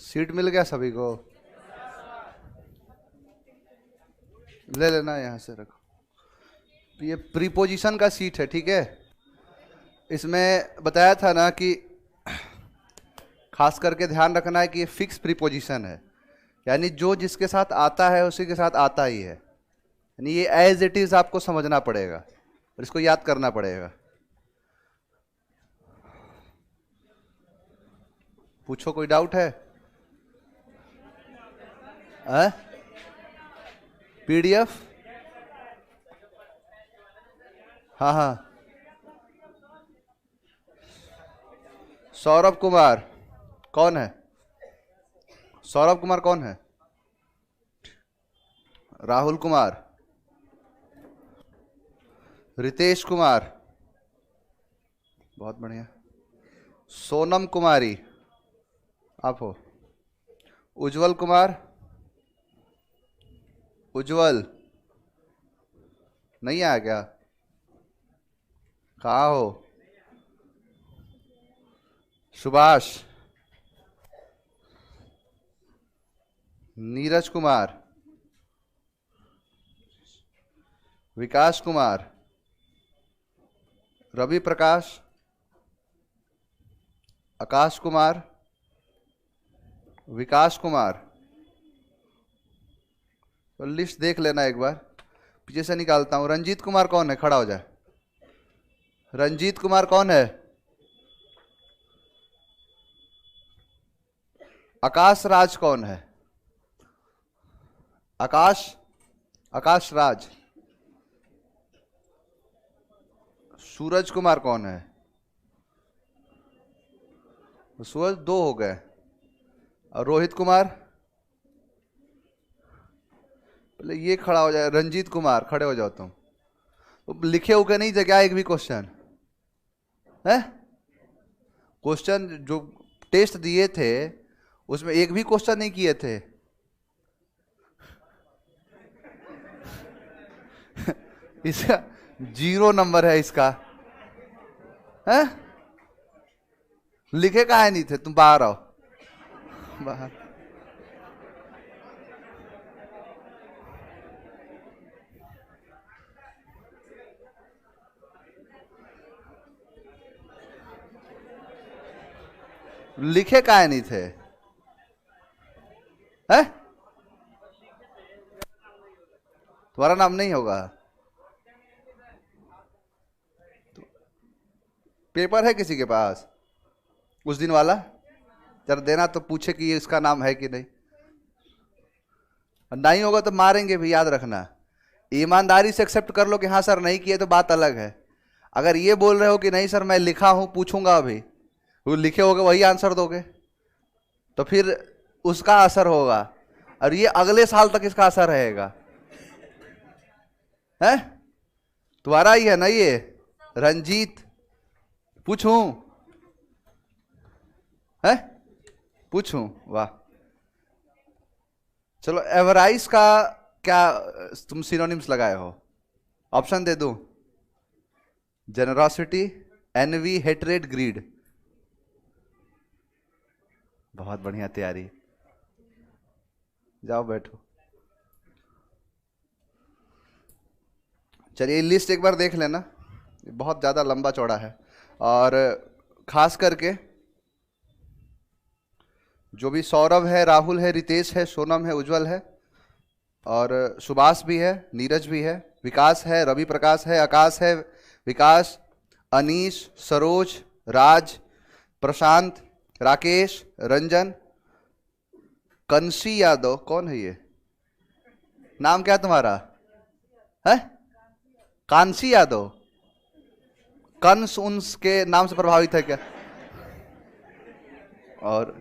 Seat मिल गया सभी को? ले लेना, यहां से रखो। ये प्रीपोजिशन का सीट है, ठीक है। इसमें बताया था ना कि खास करके ध्यान रखना है कि ये फिक्स प्रीपोजिशन है, यानी जो जिसके साथ आता है उसी के साथ आता ही है, यानी ये एज इट इज आपको समझना पड़ेगा और इसको याद करना पड़ेगा। पूछो, कोई डाउट है? पीडीएफ? हाँ हाँ। सौरभ कुमार कौन है? सौरभ कुमार कौन है? राहुल कुमार, रितेश कुमार, बहुत बढ़िया। सोनम कुमारी, आप हो। उज्जवल कुमार, उज्जवल नहीं आया क्या? कहाँ हो? सुभाष, नीरज कुमार, विकास कुमार, रवि प्रकाश, आकाश कुमार, विकास कुमार। तो लिस्ट देख लेना एक बार, पीछे से निकालता हूं। रंजीत कुमार कौन है? खड़ा हो जाए। रंजीत कुमार कौन है? आकाश राज कौन है? आकाश, आकाश राज। सूरज कुमार कौन है? सूरज दो हो गए। और रोहित कुमार, पहले ये खड़ा हो जाए। रंजीत कुमार खड़े हो जाओ तुम। तो लिखे हो क्या नहीं जगह एक भी क्वेश्चन है? क्वेश्चन जो टेस्ट दिए थे उसमें एक भी क्वेश्चन नहीं किए थे। इसका 0 नंबर है इसका, है? लिखे काहे नहीं थे? तुम बाहर आओ, बाहर। लिखे काहे नहीं थे? है? तुम्हारा नाम नहीं होगा? तो पेपर है किसी के पास उस दिन वाला? जरा देना तो, पूछे कि इसका नाम है कि नहीं। नहीं होगा तो मारेंगे भी, याद रखना। ईमानदारी से एक्सेप्ट कर लो कि हाँ सर नहीं किए तो बात अलग है। अगर ये बोल रहे हो कि नहीं सर मैं लिखा हूं, पूछूंगा अभी, वो लिखे होगे वही आंसर दोगे तो फिर उसका असर होगा, और ये अगले साल तक इसका असर रहेगा। है? तुम्हारा ही है ना ये? रंजीत, पूछूं? है? पूछूं? वाह। चलो, एवराइज का क्या तुम सिनोनिम्स लगाए हो? ऑप्शन दे दूं? Generosity, envy, hatred, greed. बहुत बढ़िया तैयारी, जाओ बैठो। चलिए लिस्ट एक बार देख लेना, बहुत ज़्यादा लंबा चौड़ा है, और खास करके जो भी सौरभ है, राहुल है, रितेश है, सोनम है, उज्जवल है, और सुभाष भी है, नीरज भी है, विकास है, रवि प्रकाश है, आकाश है, विकास, अनीश, सरोज, राज, प्रशांत, राकेश, रंजन, कंसी यादव। कौन है ये? नाम क्या तुम्हारा है? कांसी यादव? कंस उन्स के नाम से प्रभावित है क्या? और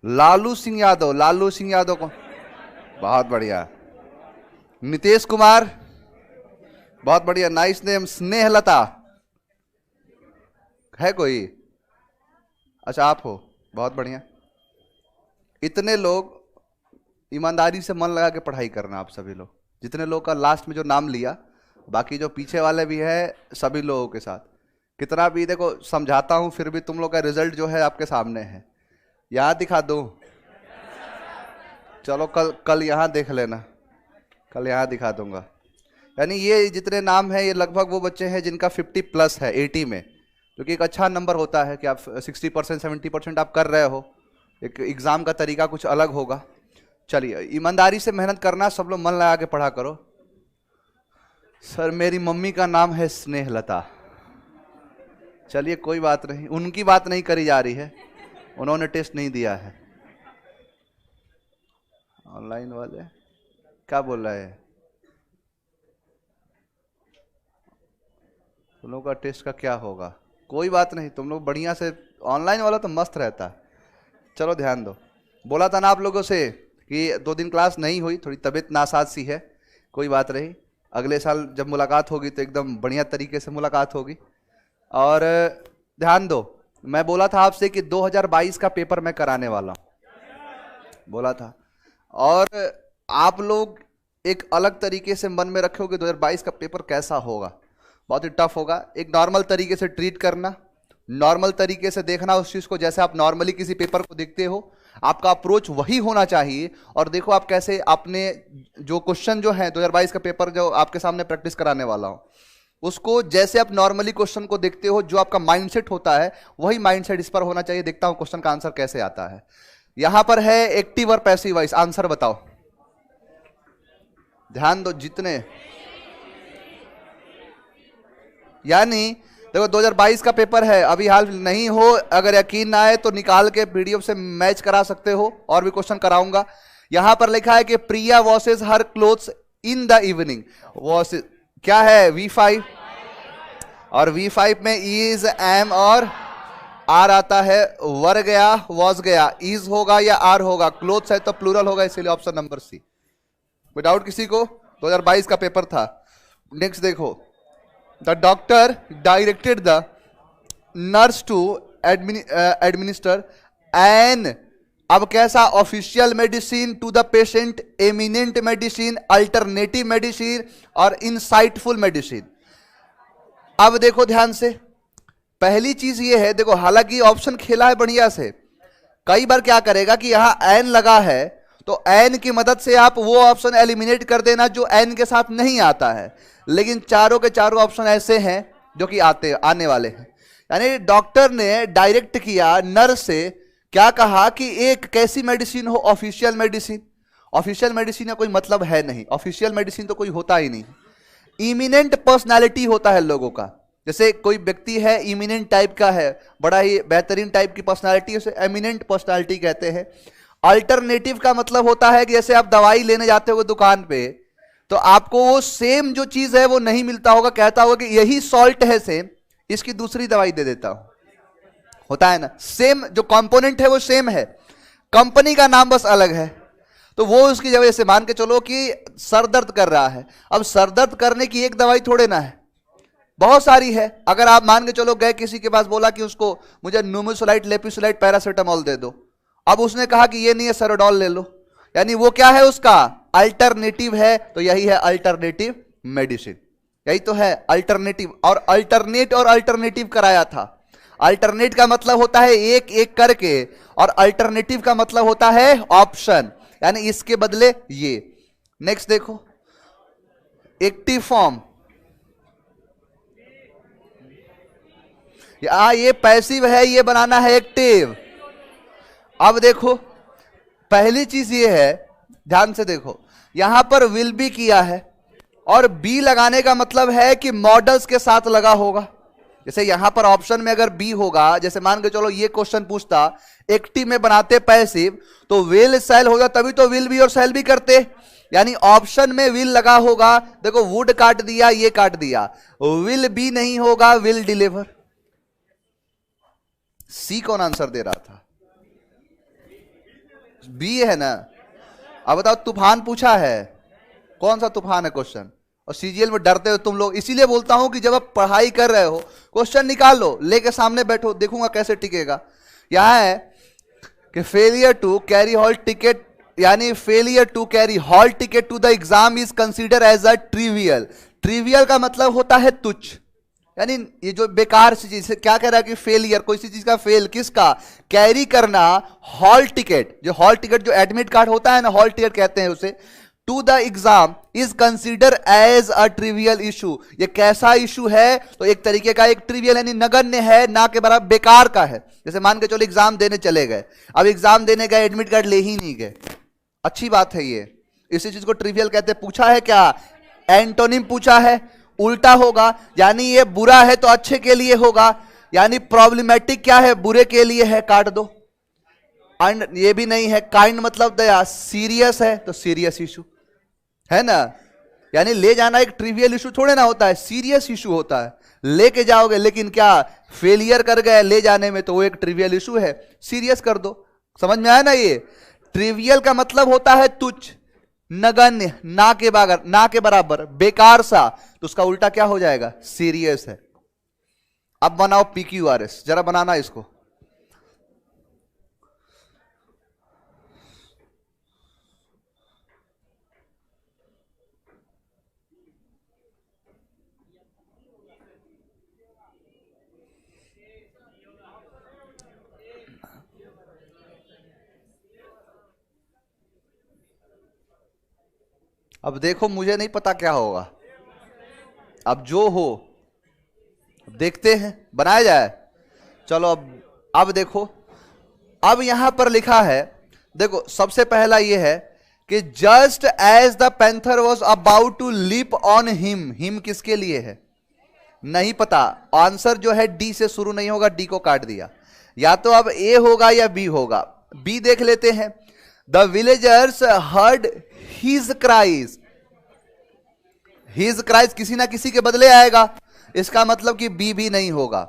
लालू सिंह यादव, लालू सिंह यादव कौन? बहुत बढ़िया। नितेश कुमार, बहुत बढ़िया, नाइस नेम। स्नेहलता है कोई? अच्छा आप हो, बहुत बढ़िया। इतने लोग, ईमानदारी से मन लगा के पढ़ाई करना आप सभी लोग, जितने लोग का लास्ट में जो नाम लिया, बाकी जो पीछे वाले भी है सभी लोगों के साथ। कितना भी देखो समझाता हूं फिर भी तुम लोग का रिजल्ट जो है आपके सामने है। यहां दिखा दो, चलो कल कल यहाँ देख लेना, कल यहाँ दिखा दूंगा। यानी ये जितने नाम हैं ये लगभग वो बच्चे हैं जिनका 50+ है 80 में, जो कि एक अच्छा नंबर होता है कि आप 60% 70% आप कर रहे हो। एक एग्ज़ाम का तरीका कुछ अलग होगा। चलिए, ईमानदारी से मेहनत करना, सब लोग मन लगा के पढ़ा करो। सर मेरी मम्मी का नाम है स्नेहलता। चलिए कोई बात नहीं, उनकी बात नहीं करी जा रही है, उन्होंने टेस्ट नहीं दिया है। ऑनलाइन वाले क्या बोल रहे हैं? तुम लोग का टेस्ट का क्या होगा? कोई बात नहीं, तुम लोग बढ़िया से, ऑनलाइन वाला तो मस्त रहता है। चलो ध्यान दो। बोला था ना आप लोगों से कि 2 दिन क्लास नहीं हुई, थोड़ी तबीयत नासाज सी है, कोई बात नहीं। अगले साल जब मुलाकात होगी तो एकदम बढ़िया तरीके से मुलाकात होगी। और ध्यान दो, मैं बोला था आपसे कि 2022 का पेपर मैं कराने वाला हूँ, बोला था। और आप लोग एक अलग तरीके से मन में रखोगे 2022 का पेपर कैसा होगा, बहुत ही टफ होगा। एक नॉर्मल तरीके से ट्रीट करना, नॉर्मल तरीके से देखना उस चीज़ को, जैसे आप नॉर्मली किसी पेपर को देखते हो, आपका अप्रोच वही होना चाहिए। और देखो आप कैसे अपने जो क्वेश्चन जो है 2022 का पेपर जो आपके सामने प्रैक्टिस कराने वाला हूँ, उसको जैसे आप नॉर्मली क्वेश्चन को देखते हो, जो आपका माइंडसेट होता है वही माइंडसेट इस पर होना चाहिए। देखता हूं क्वेश्चन का आंसर कैसे आता है। यहां पर है एक्टिव और पैसिव वॉइस, आंसर बताओ, ध्यान दो जितने। यानी देखो 2022 का पेपर है, अभी हाल नहीं हो, अगर यकीन ना आए तो निकाल के पीडीएफ से मैच करा सकते हो, और भी क्वेश्चन कराऊंगा। यहां पर लिखा है कि Priya washes her clothes in the evening. Washes क्या है? V5, और V5 में इज, एम और आर आता है। वर गया, वॉज गया, इज होगा या आर होगा? क्लोथ्स है तो प्लूरल होगा, इसीलिए ऑप्शन नंबर सी। कोई डाउट किसी को? 2022 का पेपर था। नेक्स्ट देखो, the doctor directed the nurse to administer an, अब कैसा? Official medicine to the patient, eminent medicine, alternative medicine और इंसाइटफुल मेडिसिन। अब देखो ध्यान से, पहली चीज ये है, देखो हालांकि ऑप्शन खेला है बढ़िया से, कई बार क्या करेगा कि यहां एन लगा है तो एन की मदद से आप वो ऑप्शन एलिमिनेट कर देना जो एन के साथ नहीं आता है। लेकिन चारों के चारों ऑप्शन ऐसे हैं जो कि आने वाले हैं। यानी डॉक्टर ने डायरेक्ट किया नर्स से, क्या कहा कि एक कैसी मेडिसिन हो? Official medicine. ऑफिशियल मेडिसिन का कोई मतलब है नहीं, ऑफिशियल मेडिसिन तो कोई होता ही नहीं। इमिनेंट पर्सनालिटी होता है लोगों का, जैसे कोई व्यक्ति है इमिनेंट टाइप का है, बड़ा ही बेहतरीन टाइप की पर्सनालिटी, उसे एमिनेंट पर्सनालिटी कहते हैं। अल्टरनेटिव का मतलब होता है कि जैसे आप दवाई लेने जाते हो दुकान पे, तो आपको वो सेम जो चीज है वो नहीं मिलता होगा, कहता होगा कि यही सॉल्ट है सेम, इसकी दूसरी दवाई दे देता हूं, होता है ना? सेम जो कंपोनेंट है वो सेम है, कंपनी का नाम बस अलग है। तो वो उसकी वजह से मान के चलो कि सर दर्द कर रहा है, अब सर दर्द करने की एक दवाई थोड़े ना है, बहुत सारी है। अगर आप मान के चलो गए किसी के पास, बोला कि उसको मुझे न्यूमेसोलाइट, लेपिसोलाइट, पैरासीटामोल दे दो, अब उसने कहा कि ये नहीं है सेरोडॉल ले लो, यानी वो क्या है? उसका अल्टरनेटिव है। तो यही है अल्टरनेटिव मेडिसिन, यही तो है अल्टरनेटिव। और अल्टरनेट और अल्टरनेटिव कराया था। अल्टरनेट का मतलब होता है एक एक करके, और अल्टरनेटिव का मतलब होता है ऑप्शन, यानी इसके बदले ये। नेक्स्ट देखो, एक्टिव फॉर्म, ये पैसिव है, ये बनाना है एक्टिव। अब देखो पहली चीज ये है, ध्यान से देखो, यहां पर विल बी किया है, और बी लगाने का मतलब है कि मॉडल्स के साथ लगा होगा। जैसे यहां पर ऑप्शन में अगर बी होगा, जैसे मान के चलो ये क्वेश्चन पूछता एक्टिव में बनाते पैसिव, तो विल सेल होगा, तभी तो विल बी और सेल भी करते, यानी ऑप्शन में विल लगा होगा। देखो वुड काट दिया, ये काट दिया, विल बी नहीं होगा, विल डिलीवर। सी कौन आंसर दे रहा था? बी है ना। अब बताओ, तूफान पूछा है, कौन सा तूफान है क्वेश्चन? और सीजीएल में डरते हो तुम लोग, इसीलिए बोलता हूं कि जब आप पढ़ाई कर रहे हो क्वेश्चन निकाल लो, लेके सामने बैठो, देखूंगा कैसे टिकेगा। यहां है कि failure to carry hall ticket, यानी failure to carry hall ticket to the exam is consider as a trivial. Trivial का मतलब होता है तुच्छ, यानी ये जो बेकार सी चीज है, क्या कह रहा है कि फेलियर, कोई सी चीज का फेल, किसका, कैरी करना हॉल टिकट, जो हॉल टिकट जो एडमिट कार्ड होता है ना, हॉल टिकट कहते हैं उसे, to the exam is consider as a trivial issue. ये कैसा इशू है, तो एक तरीके का एक ट्रिवियल यानी नगण्य है, ना के बराबर बेकार का है। जैसे मान के चलो एग्जाम देने चले गए, अब एग्जाम देने गए एडमिट कार्ड ले ही नहीं गए, अच्छी बात है ये, इसी चीज को ट्रिवियल कहते हैं। पूछा है क्या, एंटोनिम पूछा है, उल्टा होगा, यानी ये बुरा है तो अच्छे के लिए होगा, यानी प्रॉब्लमेटिक क्या है, बुरे के लिए है, काट दो। एंड ये भी नहीं है, काइंड मतलब दया, सीरियस है तो सीरियस इशू है ना, यानी ले जाना एक ट्रिवियल इशू थोड़े ना होता है, सीरियस इशू होता है, लेके जाओगे लेकिन क्या फेलियर कर गए ले जाने में, तो वो एक ट्रिवियल इशू है, सीरियस कर दो। समझ में आया ना, ये ट्रिवियल का मतलब होता है तुच्छ, नगण्य, ना के बराबर, बेकार सा, तो उसका उल्टा क्या हो जाएगा, सीरियस है। अब बनाओ PQRS, जरा बनाना इसको। अब देखो, मुझे नहीं पता क्या होगा, अब जो हो देखते हैं, बनाया जाए। चलो अब देखो, अब यहां पर लिखा है, देखो सबसे पहला यह है कि just as the panther was about to leap on him, him किसके लिए है नहीं पता, आंसर जो है डी से शुरू नहीं होगा, डी को काट दिया, या तो अब ए होगा या बी होगा। बी देख लेते हैं, the villagers heard his cries, his cries किसी ना किसी के बदले आएगा, इसका मतलब कि बी भी नहीं होगा।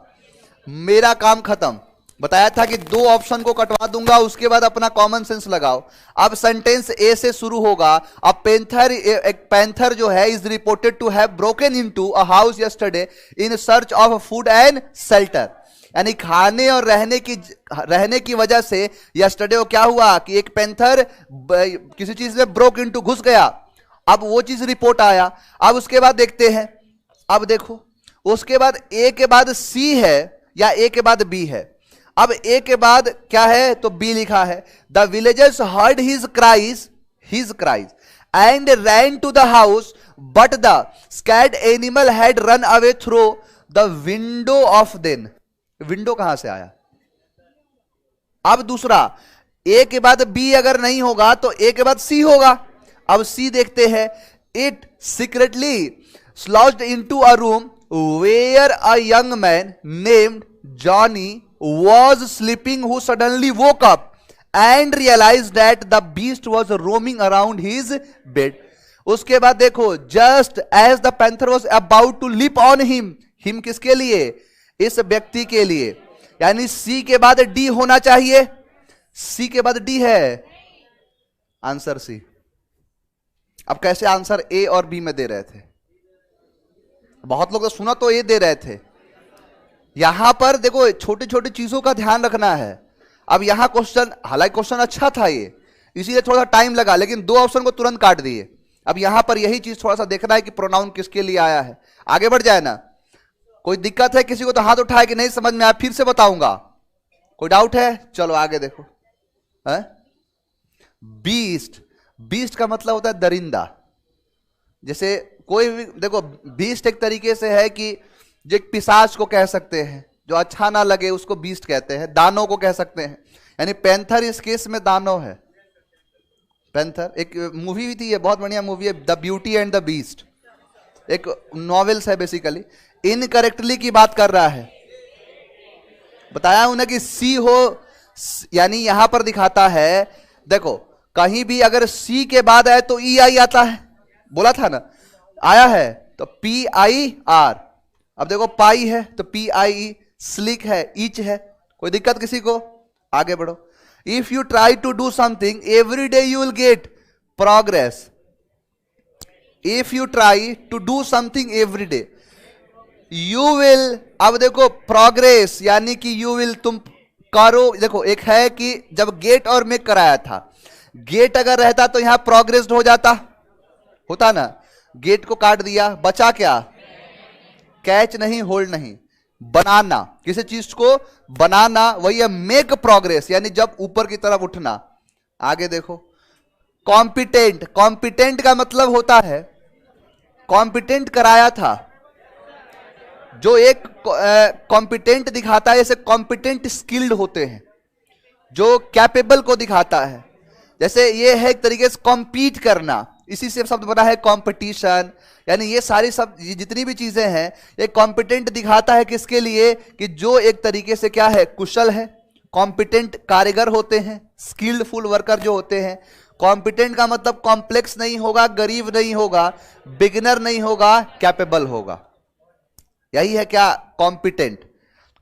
मेरा काम खत्म, बताया था कि दो ऑप्शन को कटवा दूंगा, उसके बाद अपना कॉमन सेंस लगाओ। अब सेंटेंस ए से शुरू होगा, अब एक पैंथर जो है is reported to have broken into a house yesterday in search of food and shelter, यानी खाने और रहने की वजह से यस्टरडे को क्या हुआ कि एक पैंथर किसी चीज में ब्रोक इनटू, घुस गया, अब वो चीज रिपोर्ट आया। अब उसके बाद देखते हैं, अब देखो उसके बाद ए के बाद सी है या ए के बाद बी है, अब ए के बाद क्या है तो बी लिखा है, the villagers heard his cries and ran to the house but the scared animal had run away through the window of then, window कहां से आया। अब दूसरा, ए के बाद बी अगर नहीं होगा तो ए के बाद सी होगा। अब सी देखते हैं, it secretly slouched into a room where a young man named Johnny was sleeping who suddenly woke up and realized that the beast was roaming around his bed। उसके बाद देखो, just as the panther was about to leap on him, him किसके लिए, इस व्यक्ति के लिए, यानी C के बाद D होना चाहिए, C के बाद D है, आंसर C। अब कैसे आंसर A और B में दे रहे थे, बहुत लोग तो सुना तो A दे रहे थे, यहां पर देखो छोटी छोटी चीजों का ध्यान रखना है। अब यहां क्वेश्चन, हालांकि क्वेश्चन अच्छा था ये, इसीलिए थोड़ा सा टाइम लगा, लेकिन दो ऑप्शन को तुरंत काट दिए। अब यहां पर यही चीज थोड़ा सा देखना है कि प्रोनाउन किसके लिए आया है, आगे बढ़ जाए ना। कोई दिक्कत है किसी को तो हाथ उठाए कि नहीं समझ में आया, फिर से बताऊंगा, कोई डाउट है, चलो आगे देखो। बीस्ट, बीस्ट का मतलब होता है दरिंदा, जैसे कोई भी देखो, बीस्ट एक तरीके से है कि जो एक पिशाच को कह सकते हैं, जो अच्छा ना लगे उसको बीस्ट कहते हैं, दानव को कह सकते हैं, यानी पैंथर इस केस में दानव है। पैंथर एक मूवी भी थी, ये बहुत बढ़िया मूवी है, the beauty and the beast, एक नॉवेल्स है बेसिकली। इनकरेक्टली की बात कर रहा है, बताया उन्हें कि सी हो, यानी यहां पर दिखाता है, देखो कहीं भी अगर सी के बाद आए तो ई आई आता है, बोला था ना, आया है तो PIR। अब देखो पाई है तो PIE, स्लिक है, ईच है, कोई दिक्कत किसी को, आगे बढ़ो। If you try to do something every day you will get progress, if you try to do something every day you will, अब देखो प्रोग्रेस यानी कि यू विल, तुम करो। देखो एक है कि जब गेट और मेक कराया था, गेट अगर रहता तो यहां प्रोग्रेस हो जाता, होता ना, गेट को काट दिया, बचा क्या, कैच नहीं, होल्ड नहीं, बनाना, किसी चीज को बनाना, वही है मेक प्रोग्रेस, यानी जब ऊपर की तरफ उठना। आगे देखो, कॉम्पिटेंट, कॉम्पिटेंट का मतलब होता है, कॉम्पिटेंट कराया था, जो एक कॉम्पिटेंट दिखाता है, जैसे कॉम्पिटेंट स्किल्ड होते हैं, जो कैपेबल को दिखाता है। जैसे ये है एक तरीके से कॉम्पीट करना, इसी से शब्द बना है कंपटीशन, यानी ये सारी सब ये जितनी भी चीजें हैं, ये कॉम्पिटेंट दिखाता है किसके लिए, कि जो एक तरीके से क्या है, कुशल है, कॉम्पिटेंट कारीगर होते हैं, स्किल्डफुल वर्कर जो होते हैं। कॉम्पिटेंट का मतलब कॉम्प्लेक्स नहीं होगा, गरीब नहीं होगा, बिगिनर नहीं होगा, कैपेबल होगा, यही है क्या, कॉम्पिटेंट।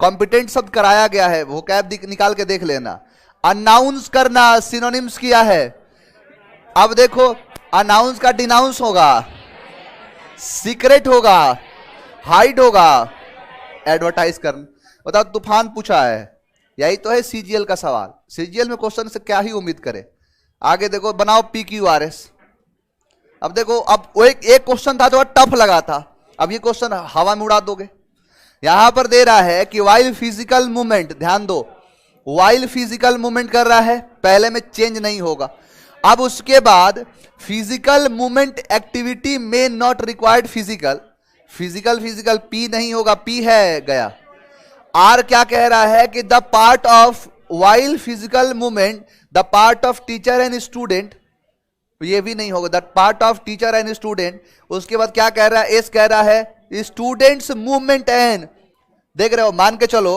कॉम्पिटेंट शब्द कराया गया है, वो कैब निकाल के देख लेना। अनाउंस करना, सिनोनिम्स किया है। अब देखो, अनाउंस का डिनाउंस होगा, सीक्रेट होगा, हाइड होगा, एडवर्टाइज करना। बताओ, तूफान पूछा है, यही तो है सीजीएल का सवाल। सीजीएल में क्वेश्चन से क्या ही उम्मीद करे। आगे देखो, बनाओ PQRS। अब देखो, अब वो एक क्वेश्चन था जो टफ लगा था, अब ये क्वेश्चन हवा में उड़ा दोगे। यहां पर दे रहा है कि वाइल फिजिकल मूवमेंट, ध्यान दो, वाइल फिजिकल मूवमेंट कर रहा है, पहले में चेंज नहीं होगा। अब उसके बाद फिजिकल मूवमेंट एक्टिविटी में not required physical, physical P नहीं होगा, पी है गया। आर क्या कह रहा है कि the part of while physical movement, the part of teacher and student, ये भी नहीं होगा, the part of teacher and student. उसके बाद क्या कह रहा है, एस कह रहा है स्टूडेंट्स मूवमेंट एंड, देख रहे हो, मान के चलो,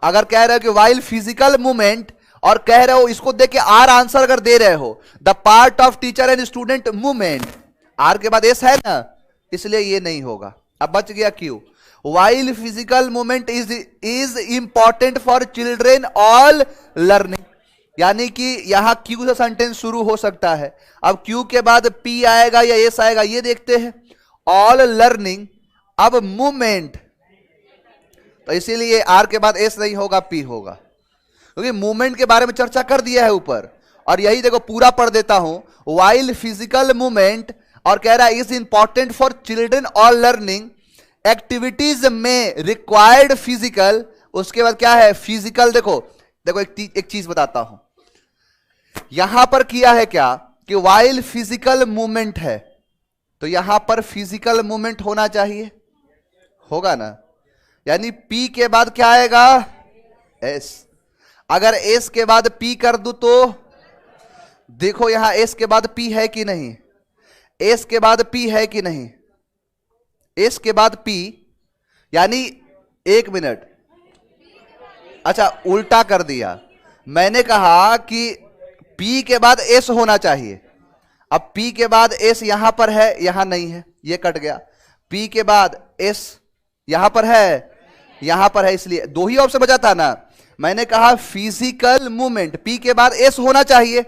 अगर कह रहे हो कि वाइल फिजिकल मूवमेंट और कह रहे हो, इसको देख के आर आंसर अगर दे रहे हो, the part of teacher and student movement, R के बाद एस है ना, इसलिए ये नहीं होगा। अब बच गया Q, while physical movement is important for children all learning, यानी कि यहां क्यू से सेंटेंस शुरू हो सकता है। अब क्यू के बाद पी आएगा या एस आएगा, ये देखते हैं। ऑल लर्निंग, अब मूवमेंट, तो इसीलिए आर के बाद एस नहीं होगा, पी होगा, क्योंकि मूवमेंट के बारे में चर्चा कर दिया है ऊपर। और यही देखो, पूरा पढ़ देता हूं, वाइल फिजिकल मूवमेंट, और कह रहा है is important for children all learning activities में रिक्वायर्ड फिजिकल। उसके बाद क्या है, फिजिकल। देखो एक चीज बताता हूं, यहां पर किया है क्या कि वाइल फिजिकल मूवमेंट है, तो यहां पर फिजिकल मूवमेंट होना चाहिए, होगा ना, यानी पी के बाद क्या आएगा, एस। अगर एस के बाद पी कर दूं तो देखो, यहां एस के बाद पी है कि नहीं, एस के बाद पी है कि नहीं, एस के बाद पी, यानी एक मिनट, अच्छा उल्टा कर दिया, मैंने कहा कि पी के बाद एस होना चाहिए। अब पी के बाद एस यहां पर है, यहां नहीं है, ये कट गया। पी के बाद एस यहां पर है, यहां पर है, इसलिए दो ही ऑप्शन बचा था ना। मैंने कहा फिजिकल मूवमेंट, पी के बाद एस होना चाहिए,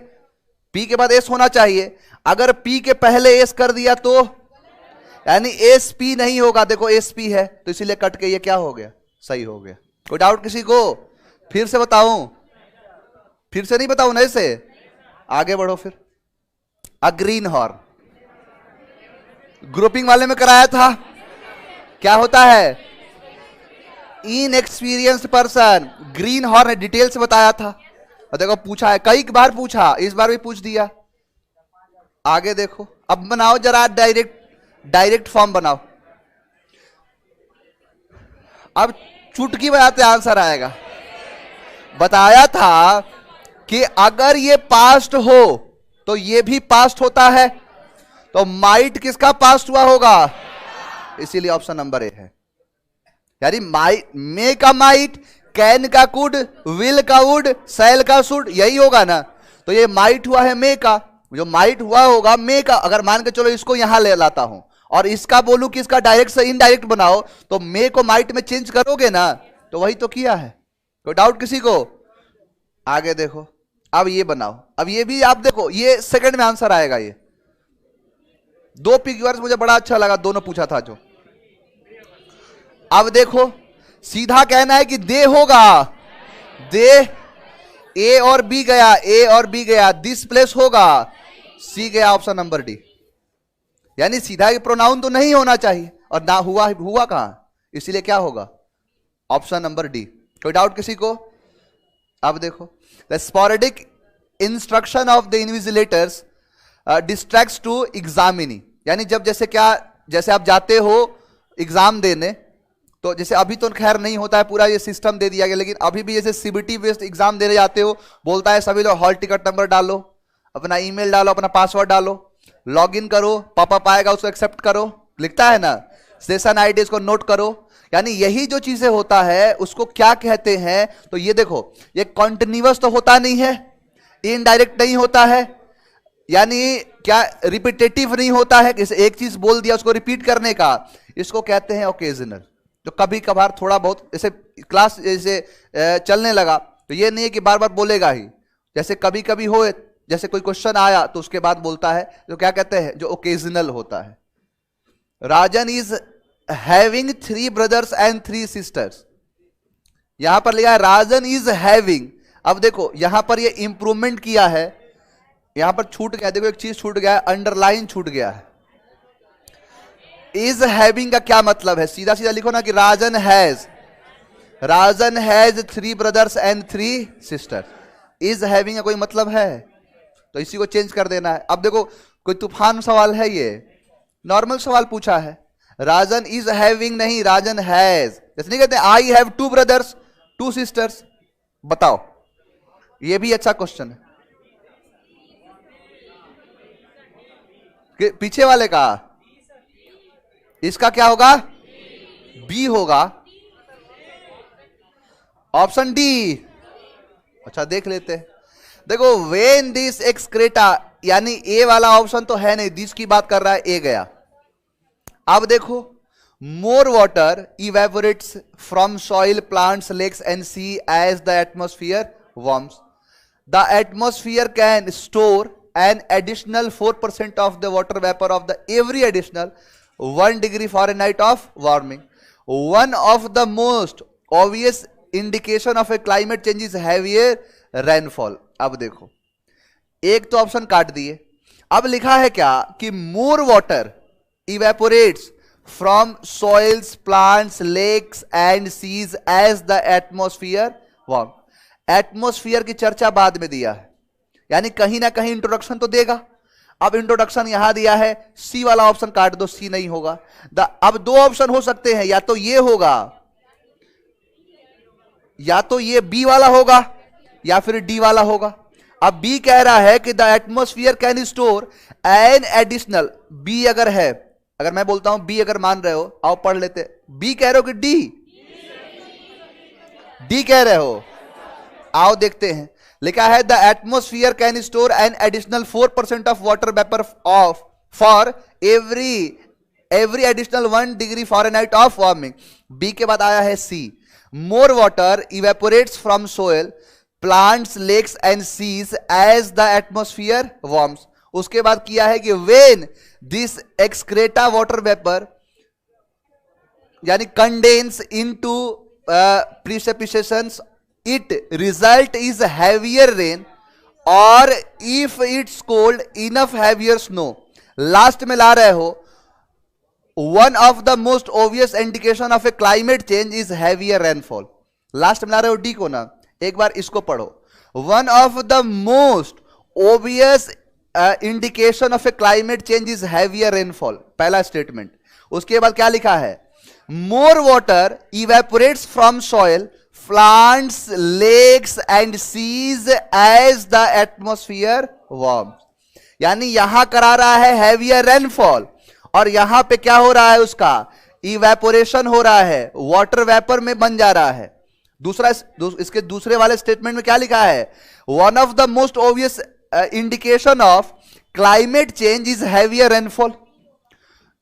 पी के बाद एस होना चाहिए। अगर पी के पहले एस कर दिया तो यानी एस पी नहीं होगा। देखो एस पी है, तो इसीलिए कट के ये क्या हो गया, सही हो गया। कोई डाउट किसी को? फिर से बताऊं, फिर से नहीं बताऊं ना, ऐसे आगे बढ़ो। फिर अ ग्रीन हॉर्न, ग्रुपिंग वाले में कराया था, क्या होता है, inexperienced person. Green horn detail से बताया था, और देखो पूछा है, कई बार पूछा, इस बार भी पूछ दिया। आगे देखो, अब बनाओ जरा डायरेक्ट फॉर्म बनाओ। अब चुटकी बजाते आंसर आएगा। बताया था कि अगर ये पास्ट हो तो ये भी पास्ट होता है, तो माइट किसका पास्ट हुआ होगा, इसीलिए ऑप्शन नंबर ए है। यानी माइट, मे का माइट, कैन का कुड, विल का वुड, सैल का शुड, यही होगा ना। तो ये माइट हुआ है मे का, जो माइट हुआ होगा मे का। अगर मान के चलो इसको यहां ले लाता हूं और इसका बोलूं कि इसका डायरेक्ट से इनडायरेक्ट बनाओ, तो मे को माइट में चेंज करोगे ना, तो वही तो किया है। कोई डाउट किसी को? आगे देखो, अब ये बनाओ। अब ये भी आप देखो, ये सेकंड में आंसर आएगा। ये दो PQRS मुझे बड़ा अच्छा लगा, दोनों पूछा था जो। अब देखो, सीधा कहना है कि दे होगा, दे, ए और बी गया, ए और बी गया, दिस प्लेस होगा, सी गया, ऑप्शन नंबर डी। यानी सीधा प्रोनाउन तो नहीं होना चाहिए, और ना हुआ, हुआ कहां, इसीलिए क्या होगा, ऑप्शन नंबर डी। कोई डाउट किसी को? अब देखो, the sporadic instruction of the invigilators distracts to examinee, यानी जब जैसे क्या, जैसे आप जाते हो एग्जाम देने, तो जैसे अभी तो खैर नहीं होता है, पूरा ये सिस्टम दे दिया गया, लेकिन अभी भी जैसे सीबीटी बेस्ड एग्जाम देने जाते हो, बोलता है सभी लोग हॉल टिकट नंबर डालो, अपना ईमेल डालो, अपना पासवर्ड डालो, लॉग इन करो, पॉपअप आएगा उसको एक्सेप्ट करो, लिखता है ना, सेशन आईडी इसको नोट करो। यानी यही जो चीजें होता है उसको क्या कहते हैं, तो ये देखो, ये कॉन्टिन्यूअस तो होता नहीं है, इनडायरेक्ट नहीं होता है, यानी क्या रिपीटेटिव नहीं होता है, एक चीज बोल दिया उसको रिपीट करने का, इसको कहते हैं ओकेजनल। तो कभी कभार थोड़ा बहुत, जैसे क्लास जैसे चलने लगा तो ये नहीं है कि बार बार बोलेगा ही, जैसे कभी कभी हो, जैसे कोई क्वेश्चन आया तो उसके बाद बोलता है, जो क्या कहते हैं, जो ओकेजनल होता है। राजन is having 3 brothers and 3 sisters, यहां पर लिखा है राजन इज हैविंग। अब देखो यहां पर ये इंप्रूवमेंट किया है, यहां पर छूट गया, देखो एक चीज छूट गया है, अंडरलाइन छूट गया है। इज हैविंग का क्या मतलब है, सीधा सीधा लिखो ना कि Rajan has 3 brothers and 3 sisters। Is having का कोई मतलब है, तो इसी को चेंज कर देना है। अब देखो कोई तूफान सवाल है, ये नॉर्मल सवाल पूछा है, राजन इज हैविंग नहीं, राजन हैज। जैसे नहीं कहते आई हैव 2 brothers 2 sisters, बताओ, ये भी अच्छा क्वेश्चन है। पीछे वाले का, इसका क्या होगा, बी होगा, ऑप्शन डी। अच्छा देख लेते हैं, देखो वेन दिस एक्सक्रेटा, यानी ए वाला ऑप्शन तो है नहीं, दिस की बात कर रहा है, ए गया। अब देखो, more water evaporates from soil, plants, lakes and sea as the atmosphere warms. The atmosphere can store an additional 4% of the water vapor of the every additional 1 degree Fahrenheit of warming. One of the most obvious indication of a climate change is heavier rainfall. अब देखो, एक तो option काट दिए, अब लिखा है क्या कि more water evaporates from soils, plants, lakes and seas as the atmosphere warm. Atmosphere की चर्चा बाद में दिया है, यानी कहीं ना कहीं इंट्रोडक्शन तो देगा। अब इंट्रोडक्शन यहां दिया है, सी वाला ऑप्शन काट दो, सी नहीं होगा। अब 2 ऑप्शन हो सकते हैं, या तो ये होगा, या तो ये बी वाला होगा, या फिर डी वाला होगा। अब बी कह रहा है कि the atmosphere can store an additional, B अगर है, अगर मैं बोलता हूं बी, अगर मान रहे हो, आओ पढ़ लेते, बी कह रहे हो कि डी, डी कह रहे हो, आओ देखते हैं। लिखा है the atmosphere can store an additional 4% of water vapour of for every additional 1 degree Fahrenheit of warming. B के बाद आया है C, more water evaporates from soil, plants, lakes and seas as the atmosphere warms. उसके बाद किया है कि when this excreta water vapour यानी condense into precipitations, it result is heavier rain or if it's cold enough heavier snow। Last में ला रहे हो, one of the most obvious indication of a climate change is heavier rainfall। Last में ला रहे हो D को ना, एक बार इसको पढ़ो, one of the most obvious indication of a climate change is heavier rainfall, पहला स्टेटमेंट। उसके बाद क्या लिखा है, more water evaporates from soil, plants, lakes and seas as the atmosphere warms। यानी यहां करा रहा है heavier rainfall, और यहां पे क्या हो रहा है, उसका evaporation हो रहा है, water vapor में बन जा रहा है। दूसरा, इसके दूसरे वाले स्टेटमेंट में क्या लिखा है, one of the most obvious indication of climate change is heavier rainfall।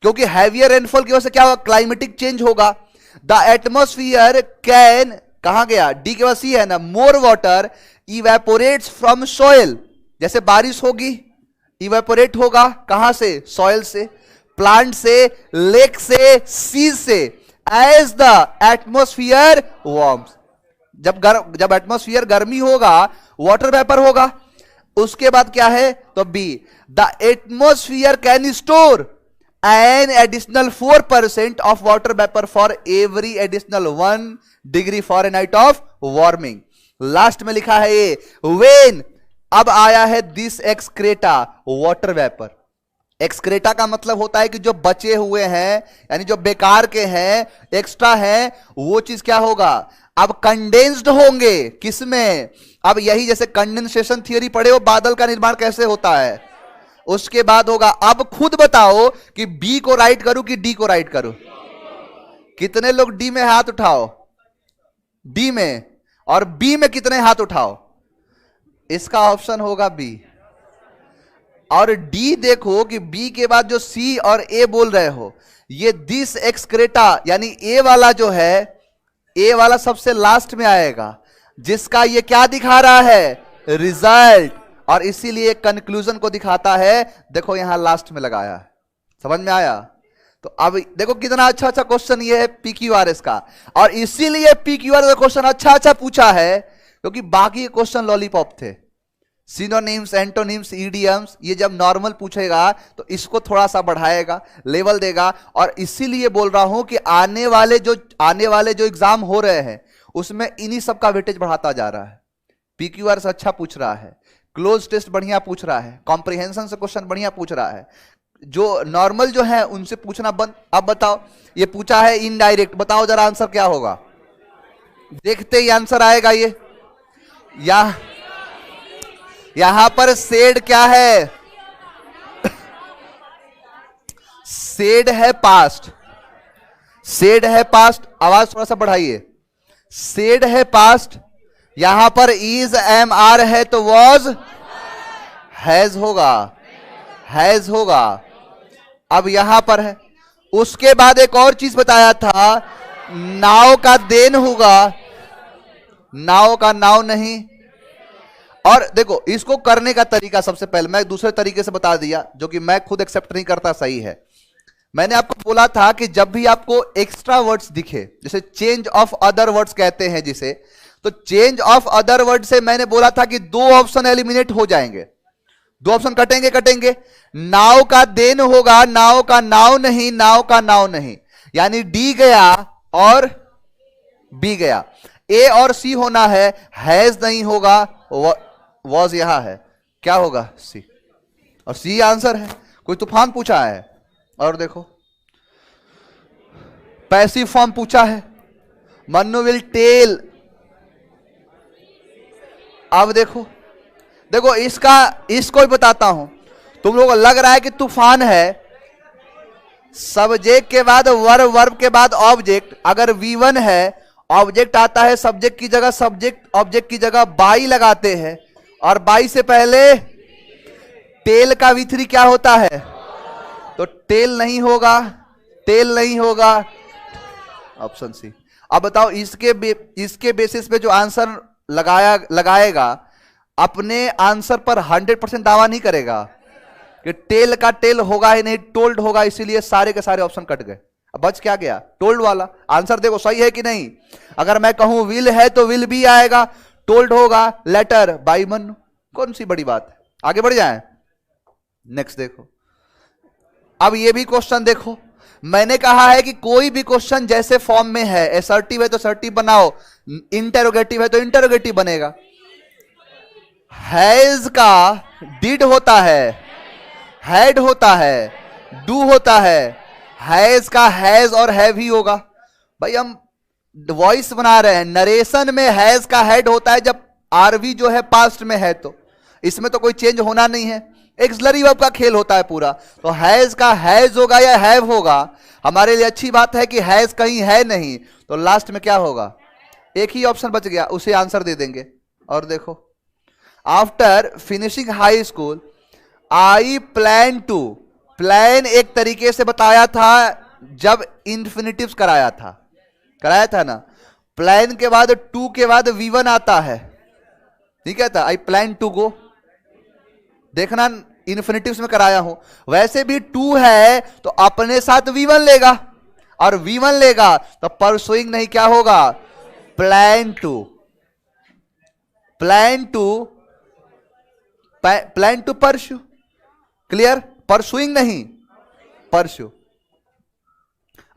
क्योंकि heavier rainfall की वजह से क्या होगा, क्लाइमेटिक चेंज होगा। the atmosphere can, कहां गया, डी के बाद सी है ना, मोर वाटर इवेपोरेट्स फ्रॉम सॉइल, जैसे बारिश होगी इवेपोरेट होगा, कहां से, सॉइल से, प्लांट से, लेक से, सीज से, एज द एटमोस्फियर वार्म्स। जब एटमोस्फियर गर्मी होगा, वाटर वेपर होगा। उसके बाद क्या है, तो B, the atmosphere can store an additional 4% of water vapour for every additional 1 degree Fahrenheit of warming. Last में लिखा है ये वेन, अब आया है this excreta water vapour. Excreta का मतलब होता है कि जो बचे हुए हैं, यानी जो बेकार के हैं, एक्स्ट्रा हैं, वो चीज क्या होगा, अब कंडेंस्ड होंगे किसमें, अब यही जैसे कंडेंसेशन थियरी पढ़े हो, बादल का निर्माण कैसे होता है, उसके बाद होगा। अब खुद बताओ कि बी को राइट करूं कि डी को राइट करूं। कितने लोग डी में हाथ उठाओ, डी में, और बी में कितने हाथ उठाओ। इसका ऑप्शन होगा बी। और डी देखो कि बी के बाद जो सी और ए बोल रहे हो, ये दिस एक्सक्रेटा, यानी ए वाला जो है, ए वाला सबसे लास्ट में आएगा, जिसका ये क्या दिखा रहा है, रिजल्ट, और इसीलिए कंक्लूजन को दिखाता है। देखो यहां लास्ट में लगाया है, समझ में आया। तो अब देखो कितना अच्छा अच्छा क्वेश्चन ये है पीक्यूआरएस का, और इसीलिए पीक्यूआरएस का क्वेश्चन अच्छा अच्छा पूछा है, क्योंकि बाकी क्वेश्चन लॉलीपॉप थे। सिनोनिम्स, एंटोनिम्स, ईडियम्स, ये जब नॉर्मल पूछेगा तो इसको थोड़ा सा बढ़ाएगा, लेवल देगा। और इसीलिए बोल रहा हूं कि आने वाले जो एग्जाम हो रहे हैं उसमें इन्हीं सब का वेटेज बढ़ाता जा रहा है। पीक्यूआरएस अच्छा पूछ रहा है, क्लोज टेस्ट बढ़िया पूछ रहा है, कॉम्प्रिहेंशन से क्वेश्चन बढ़िया पूछ रहा है। जो नॉर्मल जो है उनसे पूछना बंद। अब बताओ, ये पूछा है इनडायरेक्ट, बताओ जरा आंसर क्या होगा। देखते ही आंसर आएगा ये। यहां पर सेड क्या है, सेड है पास्ट, सेड है पास्ट, आवाज थोड़ा सा बढ़ाइए। सेड है पास्ट, यहां पर इज एम आर है तो वॉज हैज होगा, हैज होगा। अब यहां पर है, उसके बाद एक और चीज बताया था, नाव का देन होगा, नाव का नाव नहीं। और देखो इसको करने का तरीका, सबसे पहले मैं दूसरे तरीके से बता दिया, जो कि मैं खुद एक्सेप्ट नहीं करता, सही है। मैंने आपको बोला था कि जब भी आपको एक्स्ट्रा वर्ड्स दिखे, जैसे चेंज ऑफ अदर वर्ड्स कहते हैं जिसे, तो चेंज ऑफ अदर वर्ड से मैंने बोला था कि 2 ऑप्शन एलिमिनेट हो जाएंगे, 2 ऑप्शन कटेंगे। नाव का देन होगा, नाव का नाव नहीं, नाव का नाव नहीं, यानी डी गया और बी गया। ए और सी होना है, हैज नहीं होगा, वॉज यहां है, क्या होगा, सी। और सी आंसर है। कोई तूफान पूछा है, और देखो पैसिव फॉर्म पूछा है, मन्नू विल टेल। अब देखो इसको भी बताता हूं। तुम लोगों को लग रहा है कि तूफान है, सब्जेक्ट के बाद वर्ब, वर्ब के बाद ऑब्जेक्ट। अगर V1 है, ऑब्जेक्ट आता है सब्जेक्ट की जगह, सब्जेक्ट ऑब्जेक्ट की जगह बाई लगाते हैं, और बाई से पहले टेल का V3 क्या होता है, तो टेल नहीं होगा, टेल नहीं होगा, ऑप्शन सी। अब बताओ इसके बेसिस पे जो आंसर लगाएगा, अपने आंसर पर 100% दावा नहीं करेगा कि टेल का टेल होगा ही नहीं, टोल्ड होगा, इसीलिए सारे के सारे ऑप्शन कट गए। अब बच क्या गया, टोल्ड वाला। आंसर देखो सही है कि नहीं। अगर मैं कहूं विल है तो विल भी आएगा, टोल्ड होगा, लेटर बाई मन्नू, कौन सी बड़ी बात है। आगे बढ़ जाएं, नेक्स्ट देखो। अब ये भी क्वेश्चन देखो, मैंने कहा है कि कोई भी क्वेश्चन जैसे फॉर्म में है, असर्टिव है तो असर्टिव बनाओ, इंटेरोगेटिव है तो इंटेरोगेटिव बनेगा। हैज का डिड होता है, हैड होता है, डू होता है, हैज का हैज और हैव ही होगा। भाई हम वॉइस बना रहे हैं, नरेशन में हैज का हेड होता है जब आरवी जो है पास्ट में है, तो इसमें तो कोई चेंज होना नहीं है, एक्सलरी वर्ब का खेल होता है पूरा। तो हैज का हैज होगा या हैव होगा। हमारे लिए अच्छी बात है कि हैज कहीं है नहीं, तो लास्ट में क्या होगा, एक ही ऑप्शन बच गया, उसे आंसर दे देंगे। और देखो, after finishing high school I plan to, plan एक तरीके से बताया था जब इंफिनिटिव्स कराया था ना। प्लान के बाद टू के बाद V1 आता है, ठीक है, था आई प्लान टू गो, देखना इंफिनिटिव्स में कराया हूं। वैसे भी टू है तो अपने साथ V1 लेगा, और V1 लेगा तो परसुइंग नहीं, क्या होगा, plan to, plan to, plan to pursue, clear, pursuing नहीं, परसों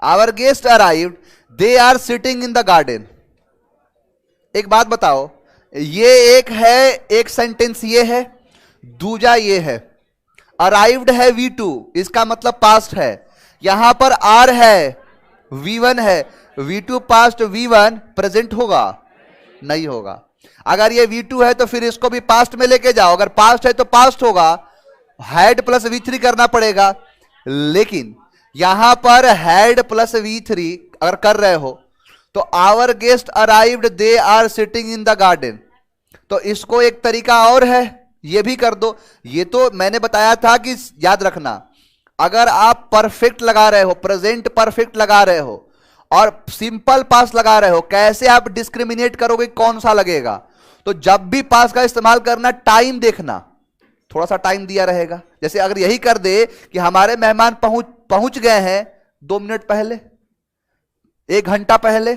our guest arrived, they are sitting in the garden. एक बात बताओ, ये एक है, एक सेंटेंस ये है, दूजा ये है। अराइव्ड है V2, इसका मतलब पास्ट है। यहां पर आर है, V1 है, V2 पास्ट, V1 प्रेजेंट होगा? नहीं होगा। अगर ये V2 है तो फिर इसको भी पास्ट में लेके जाओ, अगर पास्ट है तो पास्ट होगा, हैड प्लस V3 करना पड़ेगा। लेकिन यहां पर हैड प्लस V3 अगर कर रहे हो तो our guest arrived, they are sitting in the garden, तो इसको एक तरीका और है, ये भी कर दो। ये तो मैंने बताया था कि याद रखना, अगर आप परफेक्ट लगा रहे हो, प्रेजेंट परफेक्ट लगा रहे हो और सिंपल पास लगा रहे हो, कैसे आप डिस्क्रिमिनेट करोगे कौन सा लगेगा? तो जब भी पास का इस्तेमाल करना, टाइम देखना, थोड़ा सा टाइम दिया रहेगा। जैसे अगर यही कर दे कि हमारे मेहमान पहुंच गए हैं 2 मिनट पहले, 1 घंटा पहले,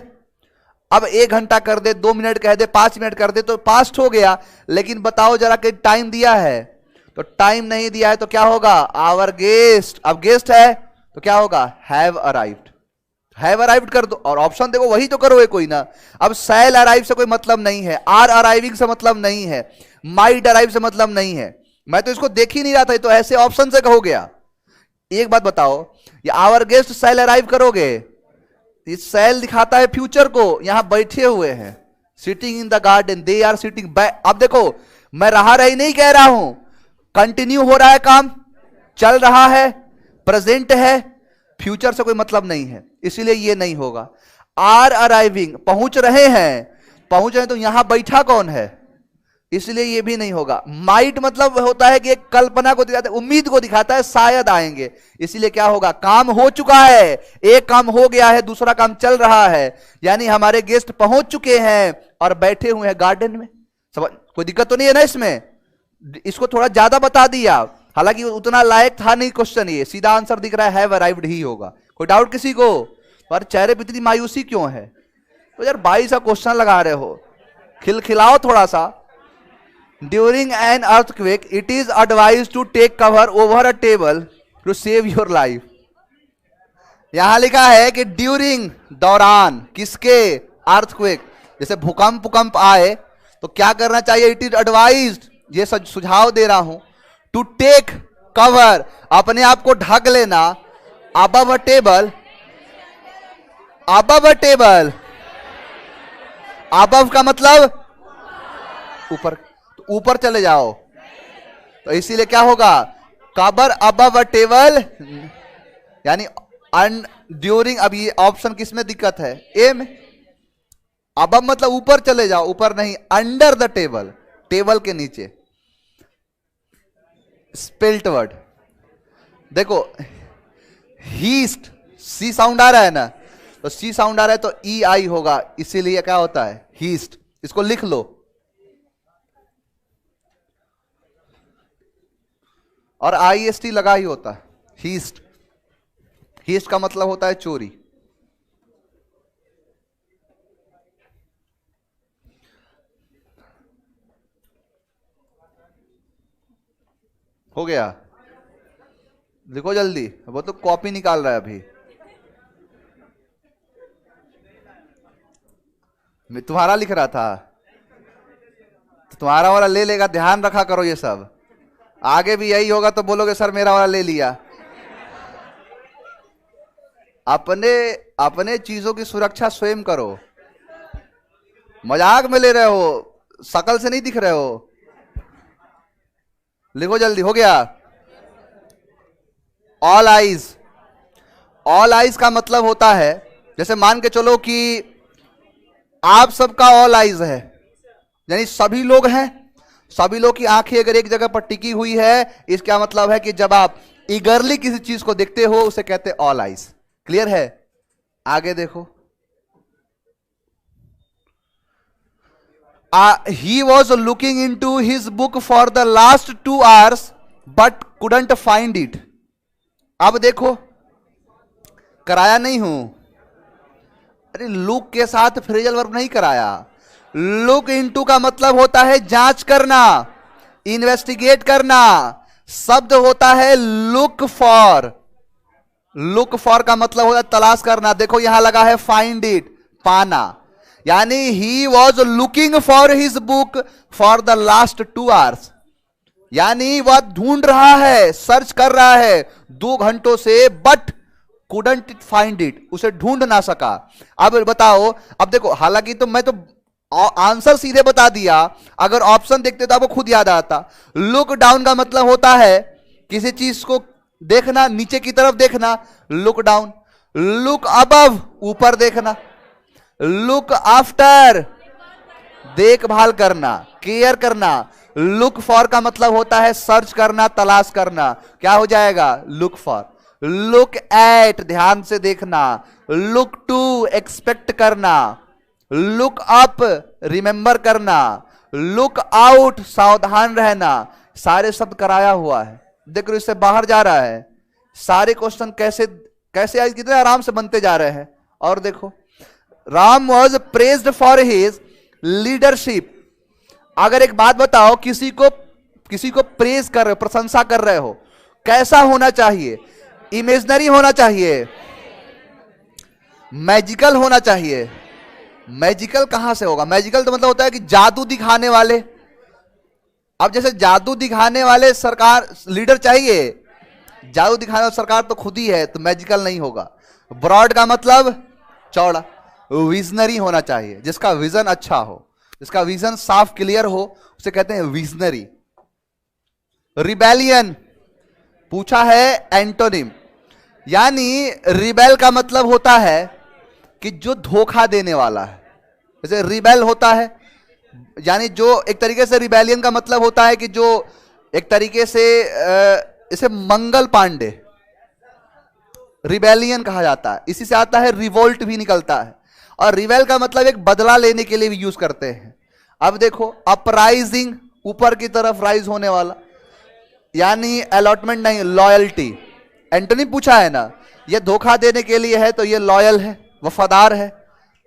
अब 1 घंटा कर दे, 2 मिनट कह दे, 5 मिनट कर दे, तो पास्ट हो गया। लेकिन बताओ जरा कि टाइम दिया है, तो टाइम नहीं दिया है तो क्या होगा? आवर गेस्ट, अब गेस्ट है तो क्या होगा? Have arrived. हैव अराइव्ड कर दो और ऑप्शन देखो, वही तो करोगे कोई ना। अब शैल अराइव से कोई मतलब नहीं है, आर अराइविंग से मतलब नहीं है, माइट अराइव से मतलब नहीं है। मैं तो इसको देख ही नहीं रहा था, तो ऐसे ऑप्शन से कहो गया। एक बात बताओ, ये आवर गेस्ट शैल अराइव करोगे, इस शैल दिखाता है फ्यूचर को, यहां बैठे हुए हैं, sitting in the garden, they are sitting. अब देखो, मैं रहा रही नहीं कह रहा हूं, कंटिन्यू हो रहा है, काम चल रहा है, प्रेजेंट है, फ्यूचर से कोई मतलब नहीं है, इसीलिए ये नहीं होगा। आर अराइविंग, पहुंच रहे हैं तो यहां बैठा कौन है, इसलिए ये भी नहीं होगा। माइट मतलब होता है कि एक कल्पना को दिखाता है, उम्मीद को दिखाता है, शायद आएंगे, इसीलिए क्या होगा? काम हो चुका है, एक काम हो गया है, दूसरा काम चल रहा है, यानी हमारे गेस्ट पहुंच चुके हैं और बैठे हुए हैं गार्डन में। समझ, कोई दिक्कत तो नहीं है ना इसमें? इसको थोड़ा ज्यादा बता दिया, हालांकि उतना लायक था नहीं क्वेश्चन, ये सीधा आंसर दिख रहा है, हैव अराइव्ड ही होगा। कोई डाउट किसी को? पर चेहरे पर इतनी मायूसी क्यों है? तो यार 22 का क्वेश्चन लगा रहे हो, खिलखिलाओ थोड़ा सा। During an earthquake, it is advised to take cover over a table to save your life. यहां लिखा है कि ड्यूरिंग, दौरान, किसके? अर्थक्वेक, जैसे भूकंप आए तो क्या करना चाहिए? इट इज एडवाइज्ड, ये सुझाव दे रहा हूं, टू टेक कवर, अपने आप को ढक लेना, अबव अ टेबल, अबव अ टेबल, अबव का मतलब ऊपर, ऊपर चले जाओ, तो इसीलिए क्या होगा? कवर अबव अ टेबल, यानी ड्यूरिंग। अब ये ऑप्शन किस में दिक्कत है? ए में। अबव मतलब ऊपर चले जाओ, ऊपर नहीं, अंडर द टेबल, टेबल के नीचे। स्पेल्ट वर्ड देखो, हीस्ट, सी साउंड आ रहा है ना, तो सी साउंड आ रहा है तो ई आई होगा, इसीलिए क्या होता है? हीस्ट। इसको लिख लो, और IST लगा ही होता है, हीस्ट। हीस्ट का मतलब होता है चोरी। हो गया? लिखो जल्दी, वो तो कॉपी निकाल रहा है अभी। मैं तुम्हारा लिख रहा था, तो तुम्हारा वाला ले लेगा, ध्यान रखा करो ये सब। आगे भी यही होगा तो बोलोगे सर मेरा वाला ले लिया। अपने चीजों की सुरक्षा स्वयं करो। मजाक में ले रहे हो, शकल से नहीं दिख रहे हो। लिखो जल्दी, हो गया? ऑल आइज, ऑल आइज का मतलब होता है, जैसे मान के चलो कि आप सबका ऑल आइज है, यानी सभी लोग हैं, सभी लोग की आंखें अगर एक जगह पर टिकी हुई है, इसका मतलब है कि जब आप ईगरली किसी चीज को देखते हो उसे कहते हैं ऑल आइज। क्लियर है? आगे देखो, he was looking into his book for the last 2 hours but couldn't find it. अब देखो, कराया नहीं हूं, अरे लुक के साथ फ्रेजल वर्ब नहीं कराया। लुक इनटू का मतलब होता है जांच करना, इन्वेस्टिगेट करना। शब्द होता है लुक फॉर, लुक फॉर का मतलब होता है तलाश करना। देखो यहां लगा है फाइंड इट, पाना, यानी he was looking for his book for the last 2 hours, यानी वह ढूंढ रहा है, सर्च कर रहा है 2 घंटों से, बट कुडंट फाइंड इट, उसे ढूंढ ना सका। अब बताओ, अब देखो हालांकि तो मैं तो आंसर सीधे बता दिया, अगर ऑप्शन देखते तो आपको खुद याद आता। लुक डाउन का मतलब होता है किसी चीज को देखना, नीचे की तरफ देखना, लुक डाउन। लुक अबव, ऊपर देखना। लुक आफ्टर, देखभाल करना, केयर करना। लुक फॉर का मतलब होता है सर्च करना, तलाश करना। क्या हो जाएगा? Look for. लुक एट, ध्यान से देखना। लुक टू, एक्सपेक्ट करना। लुक अप, रिमेंबर करना। लुक आउट, सावधान रहना। सारे शब्द कराया हुआ है, देखो इससे बाहर जा रहा है। सारे क्वेश्चन कैसे कैसे आज कितने आराम से बनते जा रहे हैं। और देखो, Ram was praised for his leadership. अगर एक बात बताओ, किसी को प्रेज कर रहे हो, प्रशंसा कर रहे हो, कैसा होना चाहिए? इमेजिनरी होना चाहिए, मैजिकल होना चाहिए। मैजिकल कहां से होगा? मैजिकल तो मतलब होता है कि जादू दिखाने वाले। अब जैसे जादू दिखाने वाले सरकार लीडर चाहिए, जादू दिखाने वाला सरकार तो खुद ही है, तो मैजिकल नहीं होगा। ब्रॉड का मतलब चौड़ा। विजनरी होना चाहिए, जिसका विजन अच्छा हो, जिसका विजन साफ क्लियर हो, उसे कहते हैं विजनरी। रिबेलियन पूछा है एंटोनिम, यानी रिबेल का मतलब होता है कि जो धोखा देने वाला है। जैसे रिबेल होता है, यानी जो एक तरीके से रिबेलियन का मतलब होता है कि जो एक तरीके से इसे मंगल पांडे रिबेलियन कहा जाता है। इसी से आता है रिवोल्ट भी निकलता है। और रिवेल का मतलब एक बदला लेने के लिए भी यूज करते हैं। अब देखो, अपराइजिंग, ऊपर की तरफ राइज होने वाला, यानी अलॉटमेंट नहीं, लॉयल्टी। एंटोनी पूछा है ना, ये धोखा देने के लिए है, तो ये लॉयल है, वफादार है,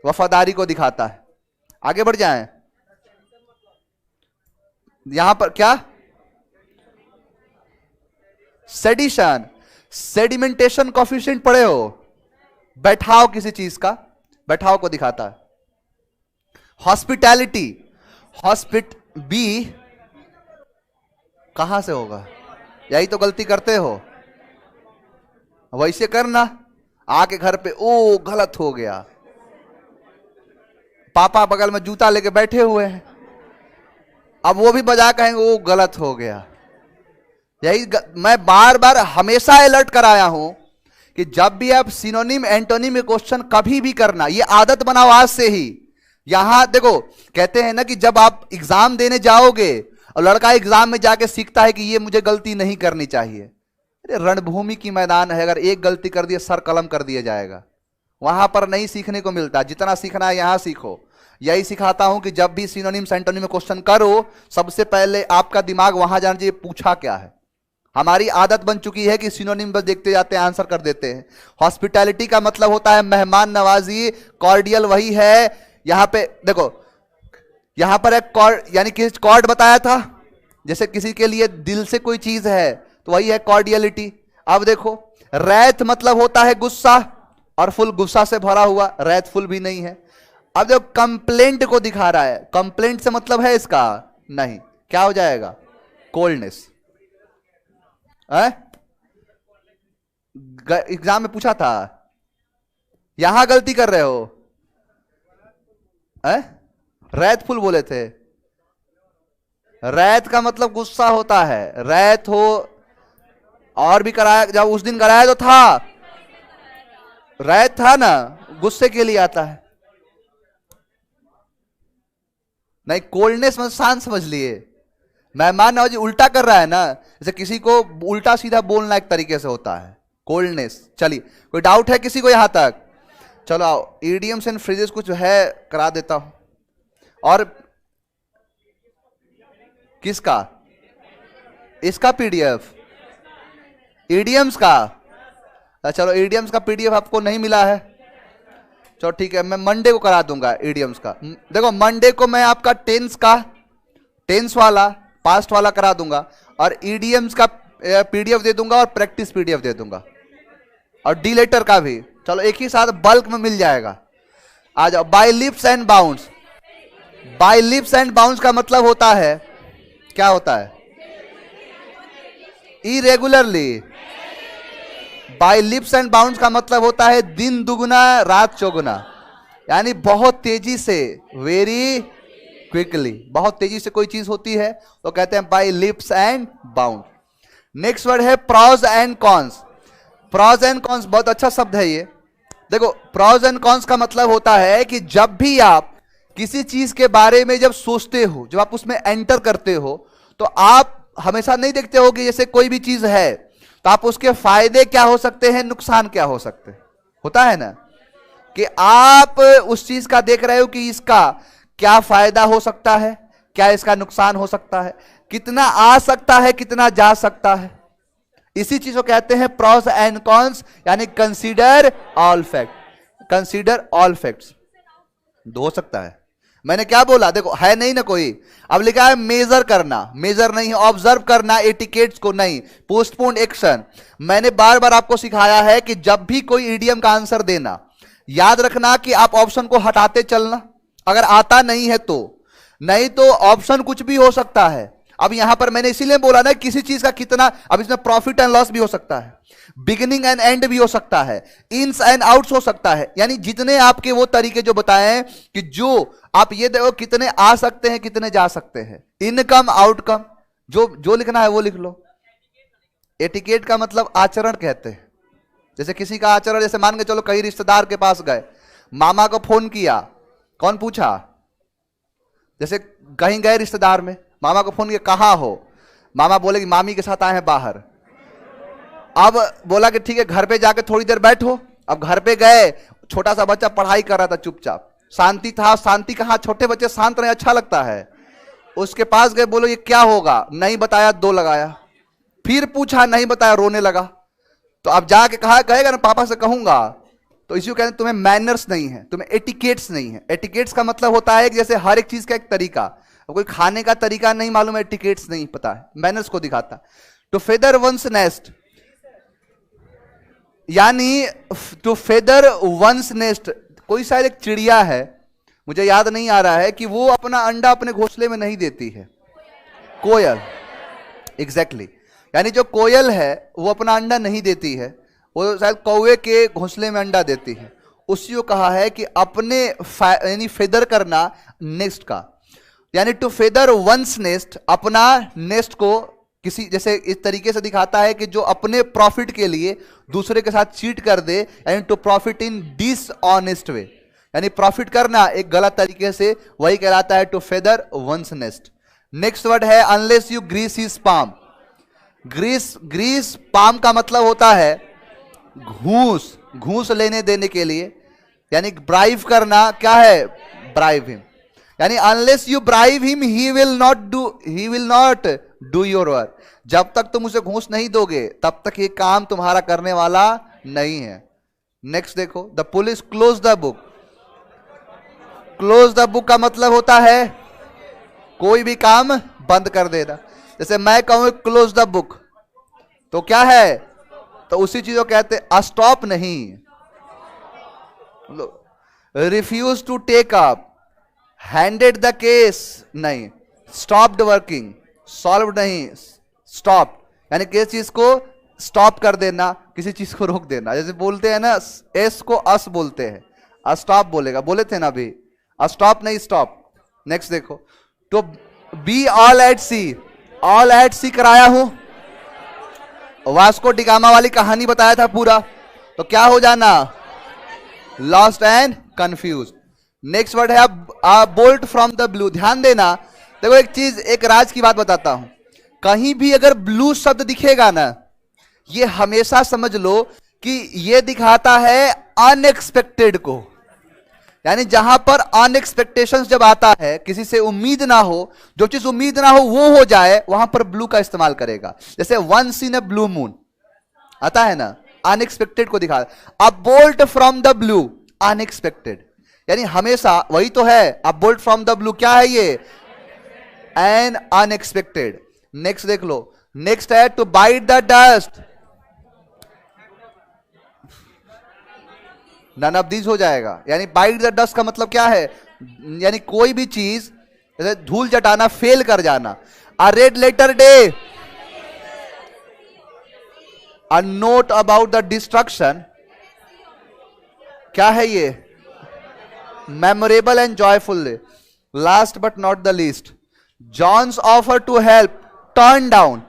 वफादारी को दिखाता है। आगे बढ़ जाएं, यहां पर क्या? सेडिशन, सेडिमेंटेशन कॉफिशिएंट पढ़े हो? बैठाव किसी चीज का, बैठाव को दिखाता है। हॉस्पिटैलिटी, बी कहां से होगा? यही तो गलती करते हो, वैसे करना। आके घर पे ओ गलत हो गया, पापा बगल में जूता लेके बैठे हुए हैं, अब वो भी बजा कहेंगे वो गलत हो गया। यही मैं बार बार हमेशा अलर्ट कराया हूं कि जब भी आप सिनोनिम एंटोनिम में क्वेश्चन कभी भी करना, ये आदत बनाओ आज से ही। यहां देखो, कहते हैं ना कि जब आप एग्जाम देने जाओगे और लड़का एग्जाम में जाके सीखता है कि ये मुझे गलती नहीं करनी चाहिए, अरे रणभूमि की मैदान है, अगर एक गलती कर दिए सर कलम कर दिया जाएगा। वहां पर नहीं सीखने को मिलता, जितना सीखना है यहां सीखो। यही सिखाता हूं कि जब भी सिनोनिम एंटोनिम में क्वेश्चन करो, सबसे पहले आपका दिमाग वहां जाना चाहिए पूछा क्या है। हमारी आदत बन चुकी है कि सिनोनिम बस देखते जाते हैं, आंसर कर देते हैं। हॉस्पिटैलिटी का मतलब होता है मेहमान नवाजी, कॉर्डियल वही है। यहां पे देखो, यहां पर एक कॉर्ड, यानी कि कॉर्ड बताया था, जैसे किसी के लिए दिल से कोई चीज है तो वही है कॉर्डियलिटी। अब देखो, रैथ मतलब होता है गुस्सा, और फुल गुस्सा से भरा हुआ, रैथ फुल भी नहीं है। अब देखो, कंप्लेंट को दिखा रहा है, कंप्लेंट से मतलब है इसका नहीं, क्या हो जाएगा? कोल्डनेस। एग्जाम में पूछा था, यहां गलती कर रहे हो। रैथफुल बोले थे, रैथ का मतलब गुस्सा होता है, रैथ हो। और भी कराया, जब उस दिन कराया तो था, रैथ था ना, गुस्से के लिए आता है। नहीं, कोल्डनेस में शांत समझ लिए। मेहमान नवाजी उल्टा कर रहा है ना, जैसे किसी को उल्टा सीधा बोलना एक तरीके से होता है कोल्डनेस। चलिए, कोई डाउट है किसी को यहां तक? चलो आओ, इडियम्स एंड फ्रेजेस कुछ है करा देता हूं। और किसका? इसका पीडीएफ, इडियम्स का। चलो, इडियम्स का पीडीएफ आपको नहीं मिला है, चलो ठीक है, मैं मंडे को करा दूंगा इडियम्स का। देखो, मंडे को मैं आपका टेंस का, टेंस वाला, पास्ट वाला करा दूंगा, और ईडीएम्स का पीडीएफ दे दूंगा और प्रैक्टिस पीडीएफ दे दूंगा। और डी लेटर का भी, चलो एक ही साथ बल्क में मिल जाएगा। आ जाओ, by leaps and bounds. By leaps and bounds का मतलब होता है, क्या होता है? Irregularly. By leaps and bounds का मतलब होता है दिन दुगुना रात चौगुना, यानी बहुत तेजी से, वेरी क्विकली, बहुत तेजी से कोई चीज होती है तो कहते हैं by leaps and bounds. Next word है pros and cons. Pros and cons बहुत अच्छा शब्द है ये। देखो, प्रॉज एंड कॉन्स का मतलब होता है कि जब भी आप किसी चीज के बारे में जब सोचते हो, जब आप उसमें एंटर करते हो, तो आप हमेशा नहीं देखते हो कि जैसे कोई भी चीज है तो आप उसके फायदे क्या हो सकते हैं, नुकसान क्या हो सकते हैं, होता है ना, कि आप उस चीज का देख रहे हो कि इसका क्या फायदा हो सकता है, क्या इसका नुकसान हो सकता है, कितना आ सकता है, कितना जा सकता है। इसी चीज को कहते हैं प्रॉस एंड कॉन्स, यानी consider all fact. Consider all facts हो सकता है। मैंने क्या बोला, देखो है नहीं ना कोई, अब लिखा है मेजर करना, मेजर नहीं, ऑब्जर्व करना, एटिकेट्स को नहीं, पोस्टपोन एक्शन। मैंने बार बार आपको सिखाया है कि जब भी कोई इडियम का आंसर देना, याद रखना कि आप ऑप्शन को हटाते चलना, अगर आता नहीं है तो, नहीं तो ऑप्शन कुछ भी हो सकता है। अब यहां पर मैंने इसीलिए बोला ना किसी चीज का कितना, अब इसमें प्रॉफिट एंड लॉस भी हो सकता है, बिगिनिंग एंड एंड भी हो सकता है, इन्स एंड आउट्स हो सकता है, यानी जितने आपके वो तरीके जो बताए हैं कि जो आप ये देखो कितने आ सकते हैं, कितने जा सकते हैं, इनकम आउटकम, जो लिखना है वो लिख लो। एटिकेट का मतलब आचरण कहते हैं। जैसे किसी का आचरण, जैसे मान के चलो कहीं रिश्तेदार के पास गए, मामा को फोन किया, कौन पूछा, जैसे कहीं गए रिश्तेदार में, मामा को फोन किया, कहां हो, मामा बोले कि मामी के साथ आए हैं बाहर। अब बोला कि ठीक है घर पे जाके थोड़ी देर बैठो। अब घर पे गए, छोटा सा बच्चा पढ़ाई कर रहा था चुपचाप, शांति था, शांति कहां, छोटे बच्चे शांत रहे, अच्छा लगता है। उसके पास गए, बोलो ये क्या होगा, नहीं बताया, 2 लगाया, फिर पूछा, नहीं बताया, रोने लगा। तो अब जाके कहा, कहेगा ना पापा से कहूंगा, तो इसी को कहते हैं तुम्हें मैनर्स नहीं है, तुम्हें एटिकेट्स नहीं है। एटिकेट्स का मतलब होता है कि जैसे हर एक चीज का एक तरीका, कोई खाने का तरीका नहीं मालूम है, एटिकेट्स नहीं पता है, मैनर्स को दिखाता। टू फेदर वंस नेस्ट, यानी टू फेदर वंस नेस्ट, कोई शायद एक चिड़िया है, मुझे याद नहीं आ रहा है, कि वो अपना अंडा अपने घोंसले में नहीं देती है। कोयल, एग्जैक्टली, यानी जो कोयल है वो अपना अंडा नहीं देती है, वो शायद कौवे के घोंसले में अंडा देती है। उसी को कहा है कि अपने यानी फेदर करना नेस्ट का, यानी टू फेदर वंस नेस्ट, अपना नेस्ट को किसी, जैसे इस तरीके से दिखाता है कि जो अपने प्रॉफिट के लिए दूसरे के साथ चीट कर दे, यानी टू प्रॉफिट इन डिसऑनेस्ट वे, यानी प्रॉफिट करना एक गलत तरीके से, वही कहलाता है to feather one's nest. Next word है unless you grease his palm. Grease palm का मतलब होता है घूस, घूस लेने देने के लिए, यानी ब्राइव करना, क्या है, ब्राइव हिम, यानी unless you bribe him he will not do your work. जब तक तुम उसे घूस नहीं दोगे तब तक ये काम तुम्हारा करने वाला नहीं है। नेक्स्ट देखो, the police close the book. Close the book का मतलब होता है कोई भी काम बंद कर देना। जैसे मैं कहूं क्लोज द बुक, तो क्या है, तो उसी चीज को कहते हैं स्टॉप नहीं, refuse to take up, handed the case नहीं, स्टॉप्ड वर्किंग, सॉल्व नहीं, स्टॉप, यानी किसी चीज को स्टॉप कर देना, किसी चीज को रोक देना। जैसे बोलते हैं ना, एस को अस बोलते हैं, स्टॉप बोलेगा, बोले थे ना अभी, स्टॉप नहीं, स्टॉप। नेक्स्ट देखो, तो B all at sea, all at sea कराया हूं, वास्को डिगामा वाली कहानी बताया था पूरा, तो क्या हो जाना, lost and confuse. Next word है बोल्ट फ्रॉम द ब्लू। ध्यान देना, देखो एक चीज, एक राज की बात बताता हूं, कहीं भी अगर ब्लू शब्द दिखेगा ना, ये हमेशा समझ लो कि ये दिखाता है अनएक्सपेक्टेड को, यानी जहां पर अनएक्सपेक्टेशंस जब आता है, किसी से उम्मीद ना हो, जो चीज उम्मीद ना हो वो हो जाए, वहां पर ब्लू का इस्तेमाल करेगा। जैसे once in a blue moon आता है ना, अनएक्सपेक्टेड को दिखा। अब bolt from the blue, unexpected, यानी हमेशा वही तो है। अब बोल्ट फ्रॉम द ब्लू क्या है, ये एन अनएक्सपेक्टेड। नेक्स्ट देख लो, नेक्स्ट है to bite the dust. None of these हो जाएगा। यानी बाइट द डस्ट का मतलब क्या है, यानी कोई भी चीज जैसे धूल चटाना, फेल कर जाना। A red letter day, a note about the destruction, क्या है ये, memorable and joyful day. Last but not the least, John's offer to help turn down.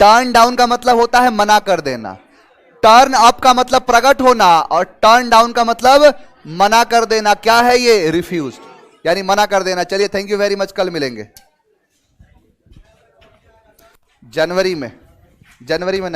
Turn down का मतलब होता है मना कर देना, टर्न अप का मतलब प्रकट होना, और टर्न डाउन का मतलब मना कर देना। क्या है ये, रिफ्यूज, यानी मना कर देना। चलिए थैंक यू वेरी मच, कल मिलेंगे जनवरी में नया